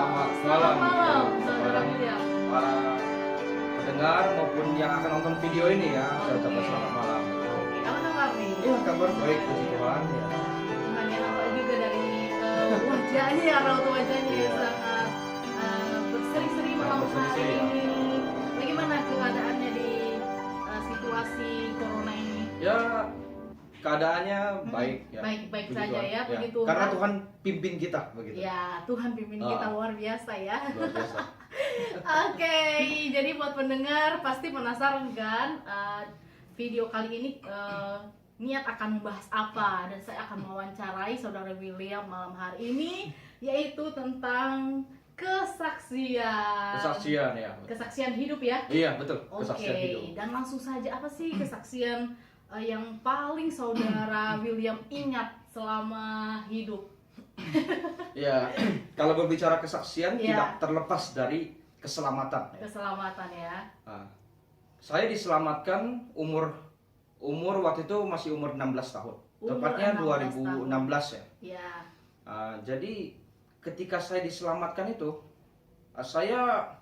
Selamat Selamat malam malam, untuk Saudara William. para pendengar maupun yang akan nonton video ini ya. Saya ucapkan Oke. selamat malam. Oke, apa kabar nih? Iya, kabar baik puji Tuhan ya. Tuhan ya, nampak juga dari wajahnya ya, raut wajahnya yang Iya. sangat berseri-seri malam hari Berseri-seri, ya. ini. Bagaimana keadaannya di situasi corona ini? Ya, keadaannya baik ya. Baik-baik Puji saja Tuhan, ya, puji Tuhan. Karena Tuhan pimpin kita begitu. Ya, Tuhan pimpin kita luar biasa ya. Luar biasa. Oke, jadi buat pendengar pasti penasaran kan video kali ini niat akan membahas apa, dan saya akan mewawancarai Saudara William malam hari ini, yaitu tentang kesaksian. Kesaksian ya. Kesaksian hidup ya. Iya, betul. Oke, Kesaksian hidup. dan langsung saja, apa sih kesaksian yang paling Saudara William ingat selama hidup? Ya, kalau berbicara kesaksian Iya. tidak terlepas dari keselamatan. Ya. Keselamatan ya. Nah, saya diselamatkan umur waktu itu masih umur 16 tahun. Umur Tepatnya 16 2016 ya. Ya. Jadi ketika saya diselamatkan itu, saya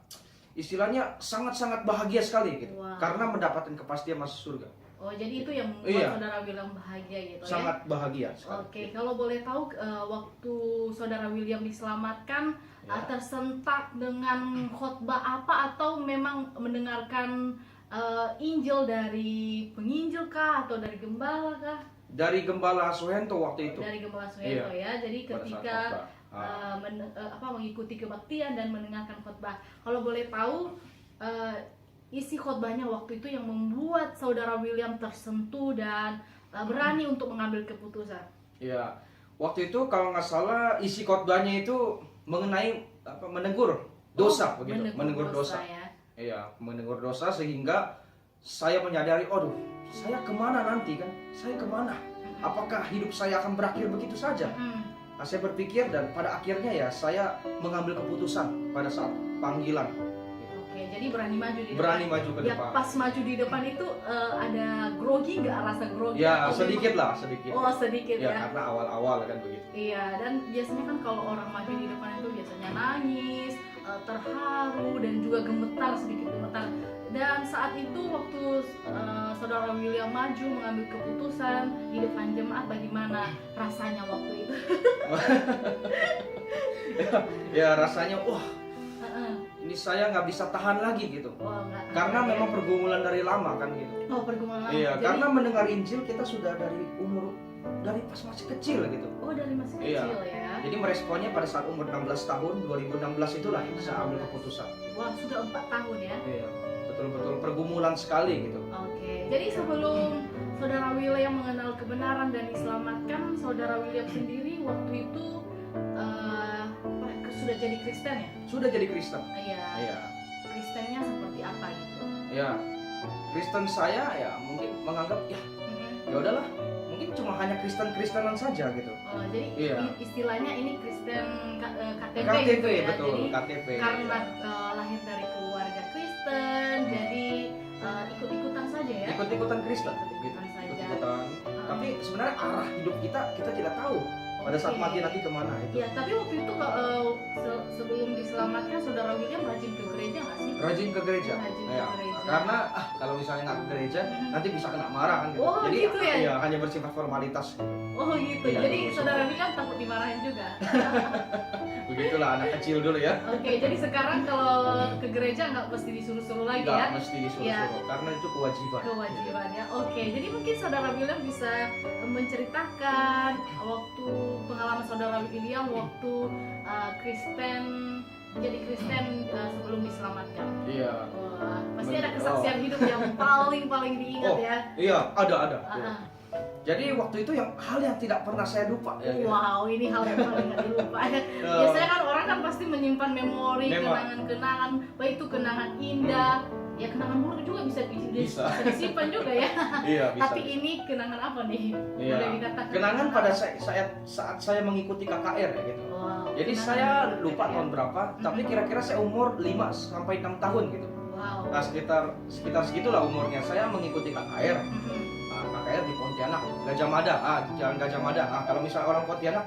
istilahnya sangat-sangat bahagia sekali gitu. Wow. Karena mendapatkan kepastian masuk surga. Oh, jadi itu yang membuat Iya. Saudara William bahagia gitu Sangat ya? bahagia sekali. Oke, kalau boleh tahu waktu Saudara William diselamatkan Ya. tersentak dengan khotbah apa, atau memang mendengarkan Injil dari penginjil kah, atau dari gembala kah? Dari Gembala Suhento waktu itu. Dari gembala Suhento ya. Jadi Pada saat ketika khotbah. mengikuti kebaktian dan mendengarkan khotbah. Kalau boleh tahu isi khotbahnya waktu itu yang membuat Saudara William tersentuh dan berani untuk mengambil keputusan. Ya, waktu itu kalau nggak salah isi khotbahnya itu mengenai menegur dosa begitu, menegur dosa. Ya. Iya, menegur dosa sehingga saya menyadari, aduh, saya kemana nanti kan? Saya kemana? Apakah hidup saya akan berakhir begitu saja? Nah, saya berpikir dan pada akhirnya ya saya mengambil keputusan pada saat panggilan. Oke, jadi berani maju di depan. Berani maju ke Ya, depan. pas maju di depan itu ada grogi nggak, rasa grogi? Ya, atau sedikit memang- lah, sedikit. Oh, sedikit Ya, ya. karena awal-awal kan begitu. Iya, dan biasanya kan kalau orang maju di depan itu biasanya nangis, terharu, dan juga gemetar, sedikit gemetar. Dan saat itu waktu Saudara William maju mengambil keputusan di depan jemaat, bagaimana rasanya waktu itu? Ya, rasanya wah, Heeh. ini saya nggak bisa tahan lagi gitu. Wah, nggak tahan Karena ya. memang pergumulan dari lama kan gitu. Oh, pergumulan lama. Iya, Jadi- karena mendengar Injil kita sudah dari pas masih kecil gitu. Oh, dari masih Iya. kecil ya. Jadi meresponnya pada saat umur 16 tahun, 2016 itulah saya ambil keputusan. Wah, sudah 4 tahun ya. Iya, betul-betul pergumulan sekali gitu. Oke, jadi sebelum Saudara William mengenal kebenaran dan diselamatkan, Saudara William sendiri waktu itu sudah jadi Kristen ya? Sudah jadi Kristen. Iya. Iya. Kristennya seperti apa gitu? Ya, Kristen saya ya mungkin menganggap ya ya udahlah, mungkin cuma hanya Kristen-Kristenan saja gitu. Oh, jadi Iya. istilahnya ini Kristen KTP, KTP gitu ya. betul, Jadi KTP. karena lahir dari keluarga Kristen, jadi ikut-ikutan saja ya? Ikut-ikutan Kristen gitu. Ikut-ikutan saja. Ikut-ikutan. Tapi sebenarnya arah hidup kita tidak tahu pada saat Oke. mati nanti kemana itu. Ya, tapi waktu itu sebelum diselamatkan, Saudara William rajin ke gereja nggak sih? Rajin ke gereja. Rajin ke Ya, gereja. karena kalau misalnya nggak ke gereja nanti bisa kena marah kan gitu. Oh, Jadi gitu ya? ya hanya bersifat formalitas gitu. Oh gitu, Iya, jadi betul. Saudara William takut dimarahin juga. Begitulah anak kecil dulu ya. Oke, jadi sekarang kalau ke gereja nggak mesti disuruh-suruh lagi Nggak ya? mesti disuruh-suruh Iya. karena itu kewajiban. Kewajiban ya. Oke, jadi mungkin Saudara William bisa menceritakan waktu pengalaman Saudara William waktu Kristen, menjadi Kristen sebelum diselamatkan. Iya. Wah, pasti ada kesaksian hidup yang paling diingat Oh, ya. iya, ada. Ah, Jadi waktu itu hal yang tidak pernah saya lupa ya. gitu. Wow, ini hal yang paling gak dilupa. Biasanya kan orang kan pasti menyimpan memori, kenangan-kenangan, baik itu kenangan indah, ya kenangan buruk juga bisa disimpan juga ya. Iya, bisa. Tapi ini kenangan apa nih? Iya. Boleh dikatakan Kenangan pada saat saya mengikuti KKR ya gitu. Wow, Jadi kenangan saya buruk lupa ya. tahun berapa, tapi kira-kira saya umur 5 sampai 6 tahun gitu. Wow. Nah, sekitar segitulah umurnya saya mengikuti KKR. Mhm. KKR di Pontianak, Gajah Mada, Jalan Gajah Mada. Kalau misalnya orang Pontianak,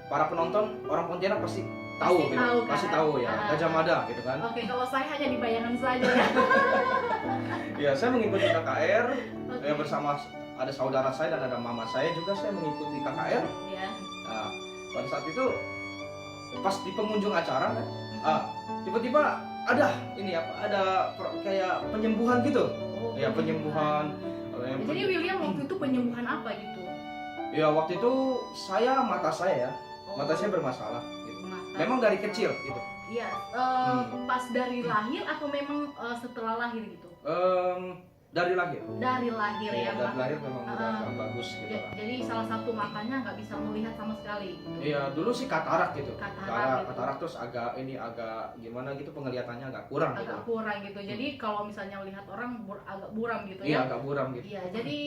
para penonton orang Pontianak pasti tahu Pasti gitu. tahu, kan? Pasti tahu ya, Ah. Gajah Mada gitu kan. Oke, kalau saya hanya di bayangan saja ya. Ya, saya mengikuti KKR Oke. bersama ada saudara saya dan ada mama saya juga, saya mengikuti KKR. Ya. Nah, pada saat itu pas di pengunjung acara kan, tiba-tiba ada ini apa? Ada kayak penyembuhan gitu. Oh, Ya, penyembuhan. Jadi William waktu itu penyembuhan apa gitu? Ya, waktu itu mata saya ya, Oh, mata saya bermasalah gitu. mata. Memang dari kecil gitu. Iya, pas dari lahir atau memang setelah lahir gitu? Dari lahir. Dari lahir ya, Iya, dari Mak. lahir memang udah nggak bagus gitu kan. Jadi salah satu matanya nggak bisa melihat sama sekali. Gitu. Iya, dulu sih katarak gitu. Katarak gitu. Katarak terus agak gimana gitu, penglihatannya agak kurang gitu. Agak kurang gitu. Jadi kalau misalnya lihat orang agak buram gitu Iya, ya. agak buram gitu. Iya, jadi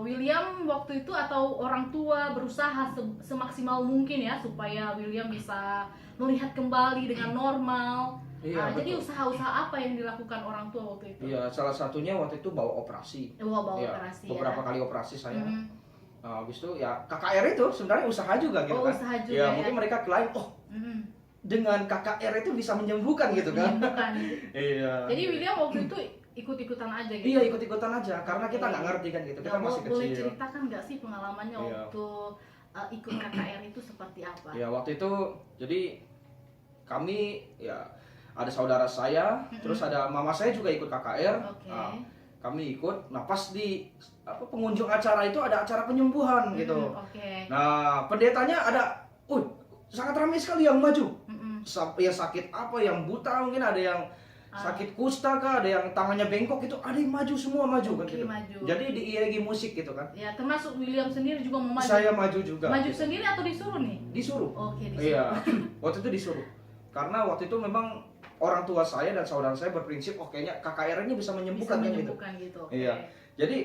William waktu itu atau orang tua berusaha semaksimal mungkin ya supaya William bisa melihat kembali dengan normal. Iya, Jadi betul. usaha-usaha apa yang dilakukan orang tua waktu itu? Iya, salah satunya waktu itu bawa operasi. Bawa Iya, operasi beberapa ya. kali operasi saya. Mhm. Habis itu ya KKR itu sebenarnya usaha juga gitu Oh, kan. usaha juga Ya, ya. mungkin mereka klaim, oh Mhm. dengan KKR itu bisa menyembuhkan gitu kan. Menyembuhkan. Iya. Jadi William waktu itu ikut-ikutan aja gitu. Iya, ikut-ikutan aja karena kita nggak ngerti kan gitu. Kita Ya, masih boleh kecil. ceritakan nggak sih pengalamannya Iya. waktu ikut KKR itu seperti apa? Ya, waktu itu jadi kami ya ada saudara saya, terus ada mama saya juga ikut KKR. Oke. Nah, kami ikut. Nah, pas di pengunjung acara itu ada acara penyembuhan gitu. Oke. Nah, pendetanya ada, sangat ramai sekali yang maju. Mm-mm. Ya sakit apa, yang buta mungkin, ada yang sakit kusta kah, ada yang tangannya bengkok itu, ada yang maju, semua maju kan Oke, gitu. maju. Jadi diiringi musik gitu kan. Ya, termasuk William sendiri juga mau maju. Saya maju juga. Maju gitu. sendiri atau disuruh nih? Disuruh. Oke, disuruh. Iya, waktu itu disuruh. Karena waktu itu memang orang tua saya dan saudara saya berprinsip, kayaknya KKR ini bisa menyembuhkan kan gitu. menyembuhkan gitu. Oke. Iya. Jadi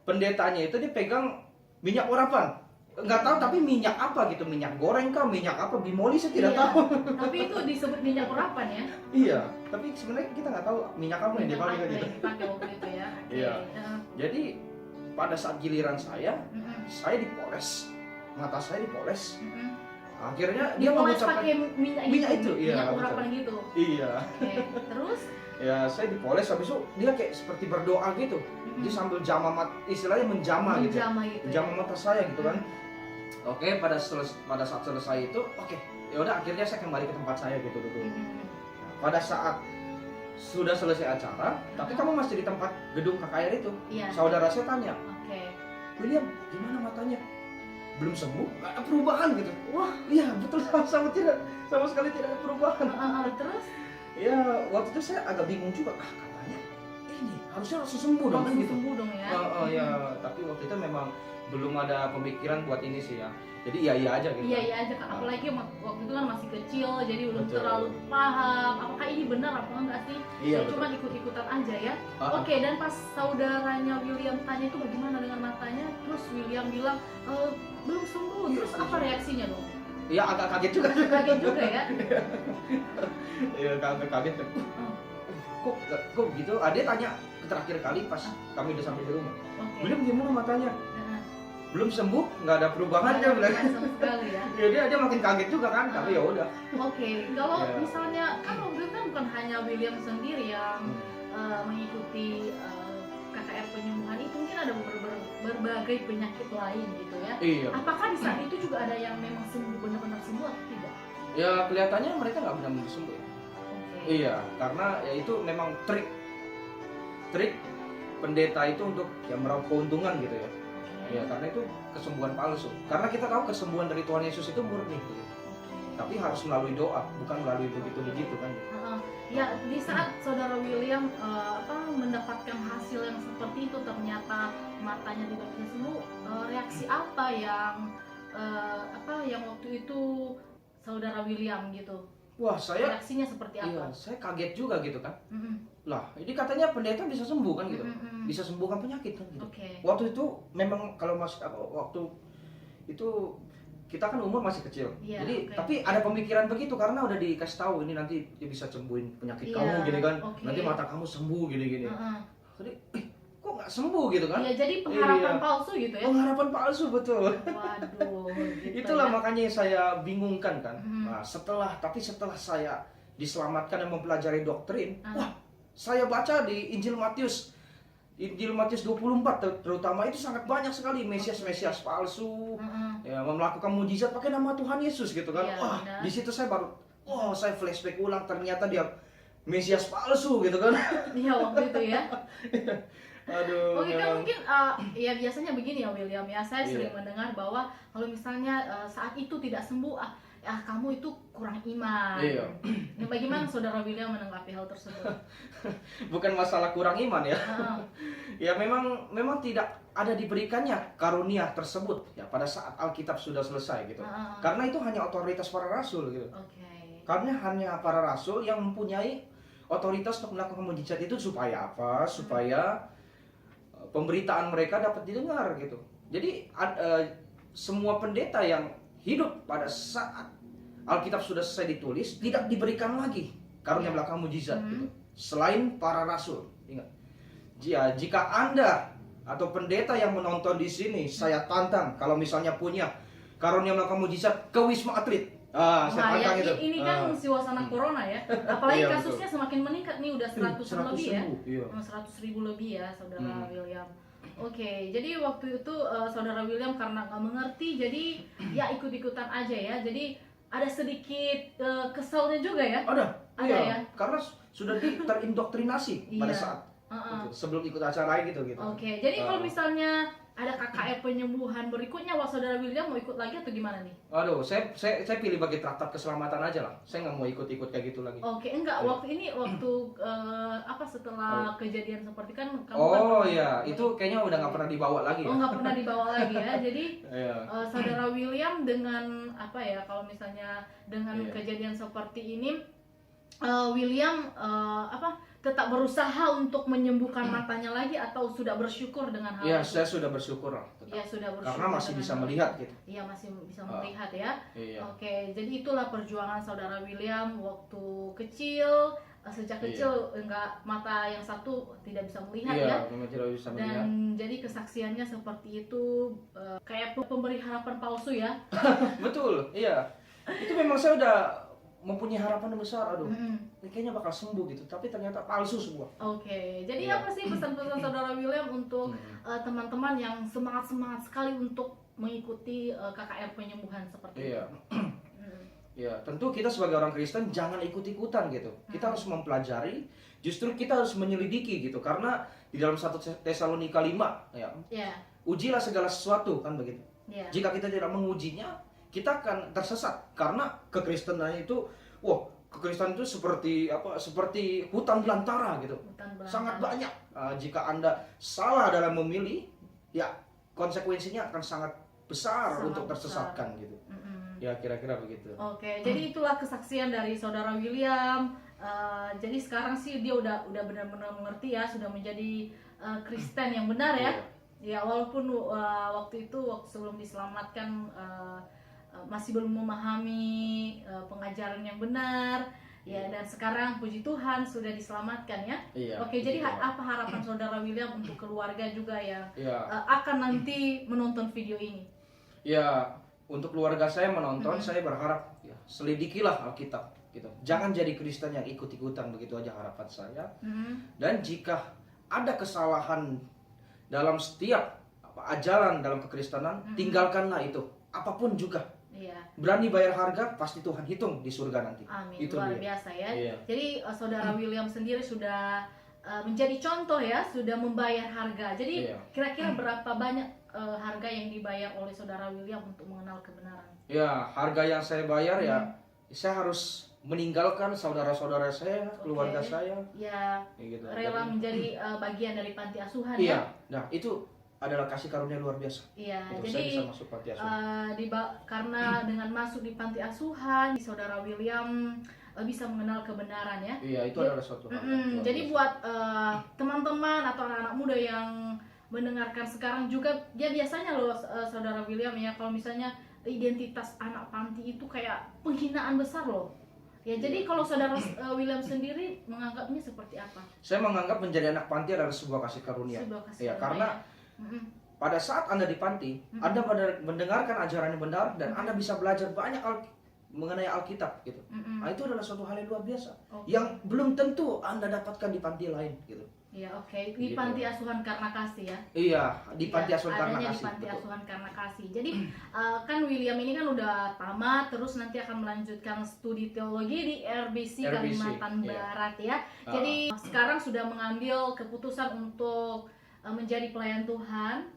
pendetanya itu dipegang minyak urapan. Nggak tahu tapi minyak apa gitu, minyak goreng kah, minyak apa, bimoli saya tidak Iya, tahu. Tapi itu disebut minyak urapan ya. Iya, tapi sebenarnya kita nggak tahu minyak apa yang Minyak dipakai apa gitu. yang dipakai waktu itu ya. Oke. Iya. Jadi pada saat giliran Mm-mm. saya dipoles, mata saya dipoles. Mm-mm. Akhirnya dia Dipoles mengucapkan pakai minyak itu, iya, minyak betul. urapan gitu. iya. Oke. Terus Ya saya dipoles, habis itu dia kayak seperti berdoa gitu. Dia sambil jamah istilahnya menjamah gitu. menjamah gitu. Menjamah mata saya gitu kan. Oke, pada saat selesai itu, oke, ya udah akhirnya saya kembali ke tempat saya gitu dulu. Mm-mm. Pada saat sudah selesai acara, tapi kamu masih di tempat gedung KKR itu. Iya. Saudara saya tanya, Oke. William, gimana matanya? Belum sembuh? Nggak ada perubahan gitu. Wah. Iya, betul, sama sekali tidak ada perubahan. Terus Ya, waktu itu saya agak bingung juga. Katanya ini harusnya langsung sembuh dong kan langsung gitu. sembuh dong ya. Ya, tapi waktu itu memang belum ada pemikiran buat ini sih ya. Jadi iya aja gitu. Iya aja Kak. Apalagi waktu itu kan masih kecil, jadi belum Betul. terlalu paham apakah ini benar apa enggak sih. Iya, Saya betul. cuma ikut-ikutan aja ya. Ah. Oke, dan pas saudaranya William tanya itu bagaimana dengan matanya, terus William bilang belum sembuh. Terus apa reaksinya dong? Iya, agak kaget juga. Kaget juga ya. Iya, agak kaget kan. Kok gitu? Dia tanya terakhir kali pas kami udah sampai di rumah. Oke. William gimana matanya? Nah, Belum sembuh, nggak ada perubahan nggak dia ada bilang. perubahan sama sekali ya. Ya, dia makin kaget juga kan, tapi ya udah. Oke, kalau Iya. misalnya kan waktu itu kan bukan hanya William sendiri yang mengikuti KKR penyembuhan itu, mungkin ada berbagai penyakit lain gitu ya. Iya. Apakah di saat itu juga ada yang memang sembuh, benar-benar sembuh atau tidak? Ya kelihatannya mereka nggak benar-benar sembuh ya. Oke. Iya, karena ya itu memang trik pendeta itu untuk ya meraup keuntungan gitu ya. Oke. Ya karena itu kesembuhan palsu. Karena kita tahu kesembuhan dari Tuhan Yesus itu murni gitu. Oke. Tapi harus melalui doa, bukan melalui begitu kan. Ya di saat saudara William mendapatkan hasil yang seperti itu, ternyata matanya tidak bisa sembuh, reaksi apa yang waktu itu saudara William gitu? Wah, saya Reaksinya seperti iya, apa? saya kaget juga gitu kan. Mm-mm. Lah, ini katanya pendeta bisa sembuh kan gitu. Mm-mm. Bisa sembuhkan penyakit kan gitu. Oke. Waktu itu memang kalau waktu itu kita kan umur masih kecil. Iya, Jadi oke. tapi ada pemikiran begitu karena udah dikasih tahu ini nanti dia bisa sembuhin penyakit Iya, kamu gini kan. oke. Nanti mata kamu sembuh gini-gini. Heeh. Jadi kok nggak sembuh gitu kan. Iya, jadi pengharapan Iya. palsu gitu ya. Pengharapan palsu, betul. Waduh, gitu Itulah ya. makanya saya bingungkan kan. Mhm. Nah, setelah saya diselamatkan dan mempelajari doktrin, Ah. wah, saya baca di Injil Matius 24 terutama itu sangat banyak sekali Mesias palsu, Mhm. ya melakukan mujizat pakai nama Tuhan Yesus gitu kan. Iya, Wah, benar. di situ saya baru, saya flashback ulang, ternyata dia Mesias palsu gitu kan. Iya, waktu itu ya. Aduh, Oke, kan memang. mungkin ya biasanya begini ya William ya, saya Iya. sering mendengar bahwa kalau misalnya saat itu tidak sembuh, kamu itu kurang iman. Iya. Nah, bagaimana saudara William menanggapi hal tersebut? Bukan masalah kurang iman ya. Heeh. Ya memang tidak ada diberikannya karunia tersebut ya pada saat Alkitab sudah selesai gitu. Heeh. Karena itu hanya otoritas para rasul gitu. Oke. Karena hanya para rasul yang mempunyai otoritas untuk melakukan mujizat itu supaya apa? Supaya pemberitaan mereka dapat didengar gitu. Jadi semua pendeta yang hidup pada saat Alkitab sudah selesai ditulis tidak diberikan lagi karunia melakukan mujizat gitu. Selain para rasul. Ingat. Jika Anda atau pendeta yang menonton di sini, saya tantang kalau misalnya punya karunia melakukan mujizat ke Wisma Atlet. Saya tantang itu. Ini kan suasana corona ya. Apalagi Iya, kasusnya semakin meningkat nih, udah 100 lebih ya. 100.000, iya. 100.000 lebih ya, saudara William. Oke, jadi waktu itu saudara William karena nggak mengerti, jadi ya ikut-ikutan aja ya. Jadi ada sedikit keselnya juga ya. Ada ya. Karena sudah terindoktrinasi pada Iya. saat Heeh. itu, sebelum ikut acara gitu. Oke, jadi kalau misalnya ada KKR penyembuhan berikutnya, wah saudara William mau ikut lagi atau gimana nih? Aduh, saya pilih bagi traktat keselamatan aja lah. Saya nggak mau ikut-ikut kayak gitu lagi. Oke, enggak, Iya. waktu setelah kejadian seperti kan kamu kan Oh pernah- iya, itu kayaknya udah nggak pernah dibawa lagi ya. nggak pernah dibawa lagi ya. Jadi Iya. saudara William dengan apa ya, kalau misalnya dengan Iya. kejadian seperti ini, William tetap berusaha untuk menyembuhkan matanya lagi atau sudah bersyukur dengan hal Iya, itu? saya sudah bersyukur lah. tetap. Ya, sudah bersyukur Karena masih dengan bisa hal melihat itu. gitu. Iya, masih bisa melihat ya. Iya. Oke, jadi itulah perjuangan saudara William waktu kecil, sejak Iya. kecil enggak, mata yang satu tidak bisa melihat Iya, ya. memang tidak bisa melihat. Dan jadi kesaksiannya seperti itu, kayak pemberi harapan palsu ya. Betul, iya. Itu memang saya udah mempunyai harapan yang besar. Aduh, Mm-mm. ini kayaknya bakal sembuh gitu. Tapi ternyata palsu semua. Oke, jadi Iya. apa sih pesan-pesan saudara William untuk teman-teman yang semangat-semangat sekali untuk mengikuti KKR penyembuhan seperti Iya. itu? Mm. Ya, tentu kita sebagai orang Kristen jangan ikut-ikutan gitu. Kita harus mempelajari, justru kita harus menyelidiki gitu. Karena di dalam 1 Tesalonika 5, ya, Ya, ujilah segala sesuatu kan begitu. ya. Jika kita tidak mengujinya, kita akan tersesat karena kekristenan itu, kekristenan itu seperti apa? Seperti hutan belantara gitu. Hutan belantara. Sangat banyak. Jika Anda salah dalam memilih, ya konsekuensinya akan sangat besar Sangat untuk besar. tersesatkan gitu. Mm-mm. Ya kira-kira begitu. Oke, jadi itulah kesaksian dari saudara William. Jadi sekarang sih dia udah benar-benar mengerti ya, sudah menjadi Kristen yang benar ya. Ya, walaupun waktu itu sebelum diselamatkan masih belum memahami pengajaran yang benar. Ya, dan sekarang puji Tuhan sudah diselamatkan ya. Iya. Oke, jadi begitu, Pak. apa harapan saudara William untuk keluarga juga yang Ya, akan nanti menonton video ini? ya untuk keluarga saya menonton, saya berharap ya, selidikilah Alkitab gitu. Jangan jadi Kristen yang ikut-ikutan, begitu aja harapan saya. Mhm. Dan jika ada kesalahan dalam setiap ajaran dalam kekristenan, tinggalkanlah itu. Apapun juga. Iya. Berani bayar harga, pasti Tuhan hitung di surga nanti. Amin, Itu luar dia. biasa ya. Iya. Jadi saudara William sendiri sudah menjadi contoh ya, sudah membayar harga. Jadi Iya. kira-kira berapa banyak harga yang dibayar oleh saudara William untuk mengenal kebenaran? Ya, harga yang saya bayar ya, saya harus meninggalkan saudara-saudara saya, keluarga Oke. saya. Ya, Kayak gitu. rela Jadi, menjadi bagian dari panti asuhan iya. ya. Nah, itu adalah kasih karunia luar biasa. Iya, Itu jadi saya bisa masuk panti asuhan. karena dengan masuk di panti asuhan, saudara William bisa mengenal kebenaran ya. Iya, itu adalah suatu hal. yang luar Jadi biasa. buat teman-teman atau anak-anak muda yang mendengarkan sekarang juga, dia biasanya loh saudara William ya, kalau misalnya identitas anak panti itu kayak penghinaan besar loh. Ya, jadi kalau saudara William sendiri menganggapnya seperti apa? Saya menganggap menjadi anak panti adalah sebuah kasih karunia. Sebuah kasih Ya, karunia, karena ya. Mm-mm. pada saat Anda di panti, Anda mendengarkan ajaran yang benar dan Anda bisa belajar banyak mengenai Alkitab gitu. Nah, itu adalah suatu hal yang luar biasa yang belum tentu Anda dapatkan di panti lain gitu. Ya, oke. Di Gitu. Panti Asuhan Karna Kasih ya. Iya, di Panti Iya, Asuhan Karna adanya Kasih. di Panti betul. Asuhan Karna Kasih. Jadi kan William ini kan udah tamat, terus nanti akan melanjutkan studi teologi di RBC Kalimantan iya. Barat ya. Jadi sekarang sudah mengambil keputusan untuk menjadi pelayan Tuhan.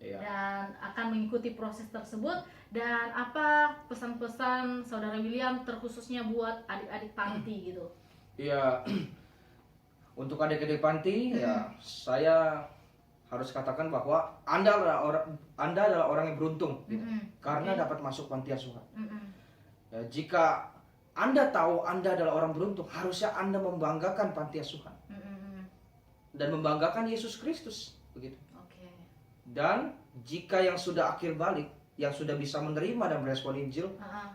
Iya. Dan akan mengikuti proses tersebut. Dan apa pesan-pesan saudara William terkhususnya buat adik-adik panti gitu? Iya. Untuk adik-adik panti, ya saya harus katakan bahwa Anda adalah orang yang beruntung gitu. Karena dapat masuk panti asuhan. Ya, jika Anda tahu Anda adalah orang beruntung, harusnya Anda membanggakan panti asuhan. Dan membanggakan Yesus Kristus begitu. Oke. Dan jika yang sudah akhir balik, yang sudah bisa menerima dan merespon Injil,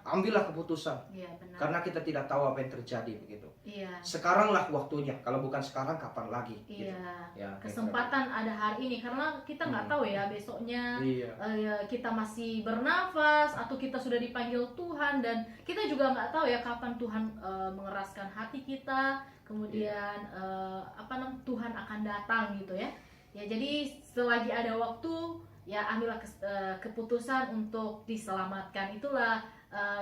ambillah keputusan. Iya, benar. Karena kita tidak tahu apa yang terjadi begitu. Iya. Sekaranglah waktunya. Kalau bukan sekarang, kapan lagi? Gitu. Iya. Ya, Kesempatan ada hari ini karena kita nggak tahu ya besoknya Iya. kita masih bernafas atau kita sudah dipanggil Tuhan, dan kita juga nggak tahu ya kapan Tuhan mengeraskan hati kita, kemudian Tuhan akan datang gitu ya. Ya, jadi selagi ada waktu ya ambillah keputusan untuk diselamatkan. Itulah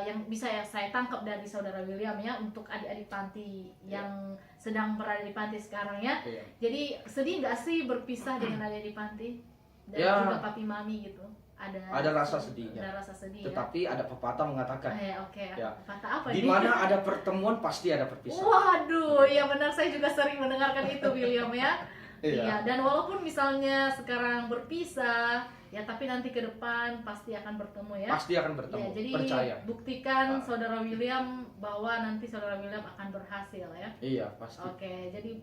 yang bisa ya saya tangkap dari saudara William ya, untuk adik-adik panti yang sedang berada di panti sekarang ya. Jadi sedih nggak sih berpisah dengan adik-adik panti dan juga papi mami gitu? Ada rasa sedihnya. Ada rasa sedih. Tetapi ada pepatah mengatakan, Oke. ya, Pepatah apa di ini? mana ada pertemuan pasti ada perpisahan. Waduh, ya benar, saya juga sering mendengarkan itu William ya. Iya, dan walaupun misalnya sekarang berpisah, ya tapi nanti ke depan pasti akan bertemu ya. Pasti akan bertemu. Ya, jadi percaya. buktikan saudara William bahwa nanti saudara William akan berhasil ya. Iya, pasti. Oke, jadi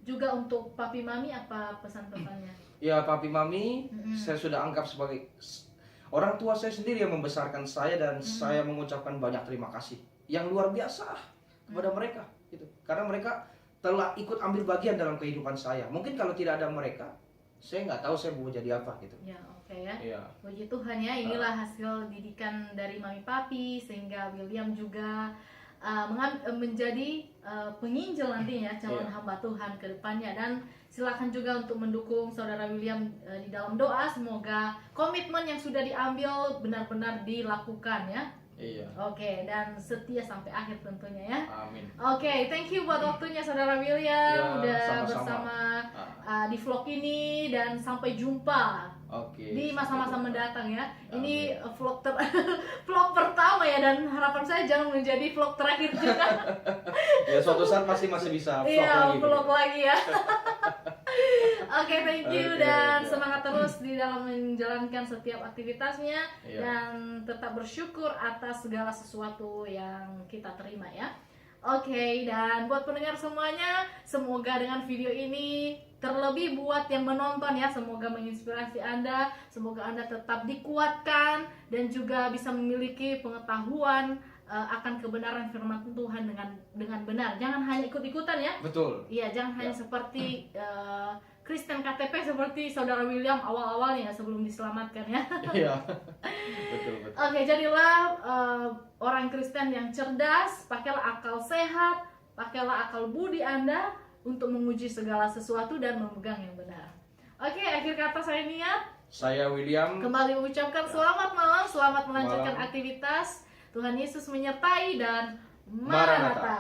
juga untuk papi mami apa pesan-pesannya? Ya, papi mami, saya sudah anggap sebagai orang tua saya sendiri yang membesarkan saya, dan saya mengucapkan banyak terima kasih yang luar biasa kepada mereka gitu. Karena mereka telah ikut ambil bagian dalam kehidupan saya. Mungkin kalau tidak ada mereka, saya nggak tahu saya mau jadi apa gitu. Ya, oke ya. Iya. Puji Tuhan ya, inilah hasil didikan dari mami papi sehingga William juga menjadi penginjil nantinya, calon hamba Tuhan ke depannya. Dan silakan juga untuk mendukung saudara William di dalam doa, semoga komitmen yang sudah diambil benar-benar dilakukan ya. Iya. Oke, dan setia sampai akhir tentunya ya. Amin. Oke, thank you buat waktunya saudara William, Ya, udah sama-sama. bersama di vlog ini, dan sampai jumpa Oke. di masa-masa sampai jumpa. mendatang ya. Amin. Ini vlog vlog pertama ya, dan harapan saya jangan menjadi vlog terakhir juga. Ya, suatu saat pasti masih bisa vlog Iya, lagi. vlog lagi ya. Oke, thank you, Oke, dan ya. semangat terus di dalam menjalankan setiap aktivitasnya, Iya. dan tetap bersyukur atas segala sesuatu yang kita terima ya. Oke, dan buat pendengar semuanya, semoga dengan video ini, terlebih buat yang menonton ya, semoga menginspirasi Anda, semoga Anda tetap dikuatkan dan juga bisa memiliki pengetahuan akan kebenaran firman Tuhan dengan benar. Jangan hanya ikut-ikutan ya. Betul. Iya, jangan hanya seperti Kristen KTP seperti saudara William awal-awalnya sebelum diselamatkan ya. Iya. Betul. Oke, jadilah orang Kristen yang cerdas, pakailah akal sehat, pakailah akal budi Anda untuk menguji segala sesuatu dan memegang yang benar. Oke, akhir kata saya Niat. Saya William. Kembali mengucapkan selamat malam, selamat melanjutkan Malam. aktivitas. Tuhan Yesus menyertai dan Maranatha. Maranatha.